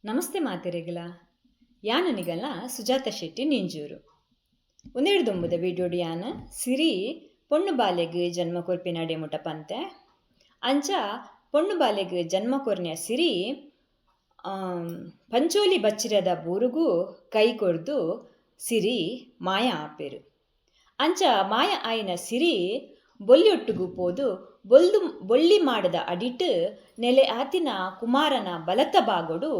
ನಮಸ್ತೆ ಮಾತೆರೆಗಲ ಯಾನನಿಗಲ್ಲ ಸುಜಾತ ಶೆಟ್ಟಿ ನಿಂಜೂರು ಒಂದೆರಡು ವಿಡಿಯೋಡು ಯಾನ ಸಿರಿ ಪೊಣ್ಣು ಬಾಲೆಗ್ ಜನ್ಮ ಕೊರ್ಪಿನಡೆ ಮುಟ ಪಂತೆ ಅಂಚ ಪೊಣ್ಣು ಬಾಲೆಗ್ ಜನ್ಮ ಕೊರ್ನೆಯ ಸಿರಿ ಪಂಚೋಲಿ ಬಚ್ಚಿರದ ಬೂರುಗೂ ಕೈ ಕೊರ್ದು ಸಿರಿ ಮಾಯ ಆಪೆರು ಅಂಚ ಮಾಯ ಆಯಿನ ಸಿರಿ ಬೊಲ್ಲಿಯೊಟ್ಟುಗೂ ಪೋದು ಬೊಳ್ಳಿ ಮಾಡದ ಅಡಿಟ್ ನೆಲೆ ಆತಿನ ಕುಮಾರನ ಬಲತ ಬಾಗೊಡು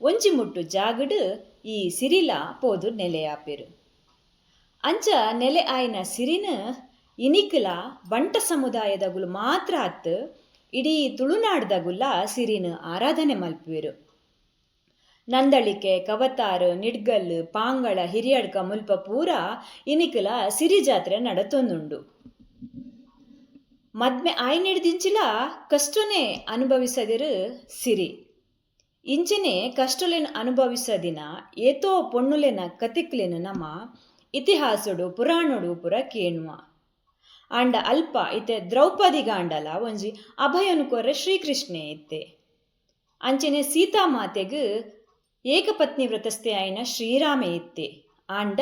ಒಂಜಿ ಮುಟ್ಟು ಜಾಗಡು ಈ ಸಿರಿಲ ಪೋದು ನೆಲೆಯಾಪೆರು ಅಂಚ ನೆಲೆ ಆಯಿನ ಸಿರಿನ ಇನಿಕಲ ಬಂಟ ಸಮುದಾಯದಗುಲು ಮಾತ್ರ ಅತ್ತು ಇಡೀ ತುಳುನಾಡ್ದಗುಲ್ಲ ಸಿರಿನ ಆರಾಧನೆ ಮಲ್ಪುವೆರು. ನಂದಳಿಕೆ ಕವತಾರು ನಿಡ್ಗಲ್ ಪಾಂಗಳ ಹಿರಿಯಡ್ಕ ಮುಲ್ಪ ಪೂರ ಇನಿಕಲ ಸಿರಿ ಜಾತ್ರೆ ನಡತೊಂದುಂಡು. ಮದ್ಮೆ ಆಯ್ನೆಡ್ದಿಂಚಿಲ ಕಷ್ಟನೇ ಅನುಭವಿಸದಿರು ಸಿರಿ ಇಂಚಿನೇ ಕಷ್ಟಲೆನ್ ಅನುಭವಿಸದಿನ ಏತೋ ಪೊಣ್ಣುಲೆನ ಕತಿಕ್ಲೆನ್ ನಮ ಇತಿಹಾಸಡು ಪುರಾಣಡು ಪುರ ಕೇಣುವ ಆಂಡ ಅಲ್ಪ ಇತ್ತೆ ದ್ರೌಪದಿ ಗಾಂಡಲ ಒಂಜಿ ಅಭಯನು ಕೊರ್ರೆ ಶ್ರೀಕೃಷ್ಣೆ ಇತ್ತೆ ಅಂಚನೆ ಸೀತಾಮಾತೆಗ್ ಏಕಪತ್ನಿ ವ್ರತಸ್ಥೆ ಆಯ್ನ ಶ್ರೀರಾಮೆ ಇತ್ತೆ ಆಂಡ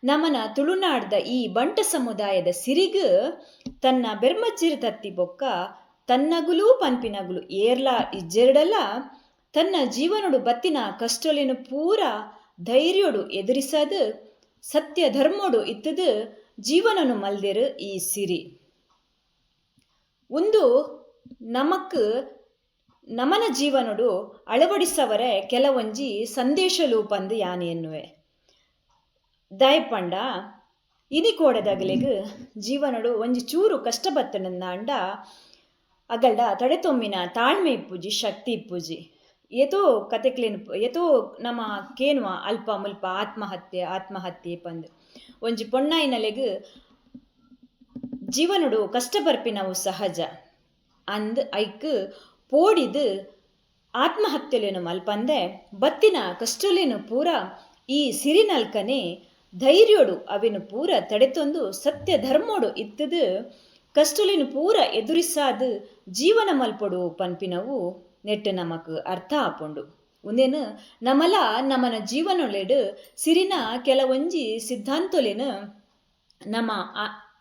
ನಮನ ತುಳುನಾಡ್ದ ಈ ಬಂಟ ಸಮುದಾಯದ ಸಿರಿಗ್ ತನ್ನ ಬೆರ್ಮಚ್ಚಿರು ತತ್ತಿ ಬೊಕ್ಕ ತನ್ನಗುಲೂ ಪನ್ಪಿನಗುಲು ಏರ್ಲಾ ಇಜ್ಜೆರಡಲ ತನ್ನ ಜೀವನಡು ಬತ್ತಿನ ಕಷ್ಟಲೆನು ಪೂರ ಧೈರ್ಯಡು ಎದುರಿಸದು ಸತ್ಯ ಧರ್ಮೋಡು ಇತ್ತದು ಜೀವನನು ಮಲ್ದೆರು ಈ ಸಿರಿ ಒಂದು ನಮನ ಜೀವನಡು ಅಳವಡಿಸವರೆ ಕೆಲವೊಂಜಿ ಸಂದೇಶಲು ಪಂದು ಯಾನಿ ಎನ್ನುವೆ ದಾಯಪಂಡ ಇನಿ ಕೋಡದಗಲೆಗ್ ಜೀವನಡು ಒಂಜಿ ಚೂರು ಕಷ್ಟ ಬತ್ತನಂದ ಅಗಲ್ಡ ತಡೆತೊಮ್ಮಿನ ತಾಳ್ಮೆ ಇಪ್ಪುಜಿ ಶಕ್ತಿ ಇಪ್ಪುಜಿ ಏತೋ ಕತೆಕ್ಲೇನು ಏತೋ ನಮ್ಮ ಕೇನುವ ಅಲ್ಪ ಮುಲ್ಪ ಆತ್ಮಹತ್ಯೆ ಪಂದು ಒಂಜಿ ಪೊಣ್ಣಾಯಿನಲೆಗ್ ಜೀವನಡು ಕಷ್ಟ ಬರ್ಪಿನವು ಸಹಜ ಅಂದ್ ಐಕ್ ಪೋಡಿದು ಆತ್ಮಹತ್ಯೆಲೇನು ಮಲ್ಪಂದೆ ಬತ್ತಿನ ಕಷ್ಟಲೇನು ಪೂರ ಈ ಸಿರಿನಲ್ಕನೆ ಧೈರ್ಯೋಡು ಅವೆನು ಪೂರ ತಡೆತೊಂದು ಸತ್ಯ ಧರ್ಮೋಡು ಇತ್ತದು ಕಷ್ಟಲೇನು ಪೂರ ಎದುರಿಸಾದು ಜೀವನ ಮಲ್ಪೊಡು ಪನ್ಪಿನವು ನೆಟ್ಟು ನಮಕ್ ಅರ್ಥ ಆಪುಂಡು ಉಂದೇನು ನಮಲ ನಮನ ಜೀವನೊಳೆಡು ಸಿರಿನ ಕೆಲವೊಂಜಿ ಸಿದ್ಧಾಂತೊಲೆನು ನಮ್ಮ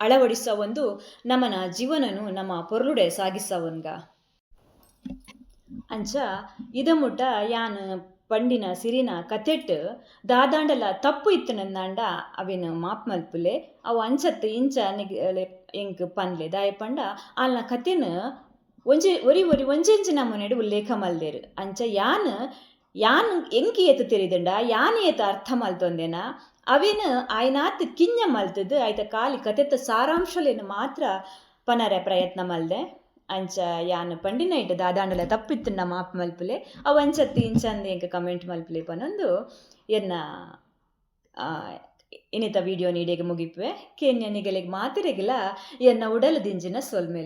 ಅಳವಡಿಸವೊಂದು ನಮನ ಜೀವನನು ನಮ್ಮ ಪೊರ್ಲುಡೆ ಸಾಗಿಸವನ್ಗ ಅಂಚ ಇದಮುಟ ಯಾನ್ ಪಂಡಿನ ಸಿರಿನ ಕತೆಟ್ ದಾದಾಂಡಲ ತಪ್ಪು ಇತ್ತು ನಂದಾಂಡ ಅವೇನು ಮಾಪ್ ಮಲ್ಪುಲೆ ಅವು ಅಂಚತ್ತು ಇಂಚ ಎಂಕ್ ಪನ್ಲೆ ದಾಯಪಂಡ ಆಲ್ನ ಕತೆನ್ ಒಂಜೆಂಚಿ ನಮೂನೆಡು ಉಲ್ಲೇಖ ಮಲ್ದೆರು ಅಂಚ ಯಾನ್ ಎಂಕಿ ಏತು ತೆರಿದಂಡ ಯಾನ್ ಏತು ಅರ್ಥ ಮಲ್ತೊಂದೆನ ಅವೇನು ಆಯ್ನಾತ್ ಕಿಂಜ ಮಲ್ತದು ಆಯ್ತ ಕಾಲಿ ಕತೆತ್ತ ಸಾರಾಂಶಲೇನು ಮಾತ್ರ ಪನರೆ ಪ್ರಯತ್ನ ಮಲ್ದೆ ಅಂಚ ಯಾನ್ ಪಂಡಿನ ಇಟ್ಟು ದಾದಾಂಡಲ ತಪ್ಪಿತ್ತು ನಮ್ಮ ಮಾಪ್ ಮಲ್ಪುಲೆ ಅವು ಅಂಚತ್ತು ಇಂಚಂದು ಎಂಕ ಕಮೆಂಟ್ ಮಲ್ಪುಲೆ ಪನೊಂದು ಎನ್ನ ಇನ್ನಿತ ವಿಡಿಯೋ ನೀಡಿಗೆ ಮುಗಿಪುವೆ ಕೇನ್ಯ ನಿಗಲಿಗೆ ಮಾತಿರೆಗಿಲ್ಲ ಎನ್ನ ಉಡಲು ದಿಂಜಿನ ಸೊಲ್ಮೇಲೆ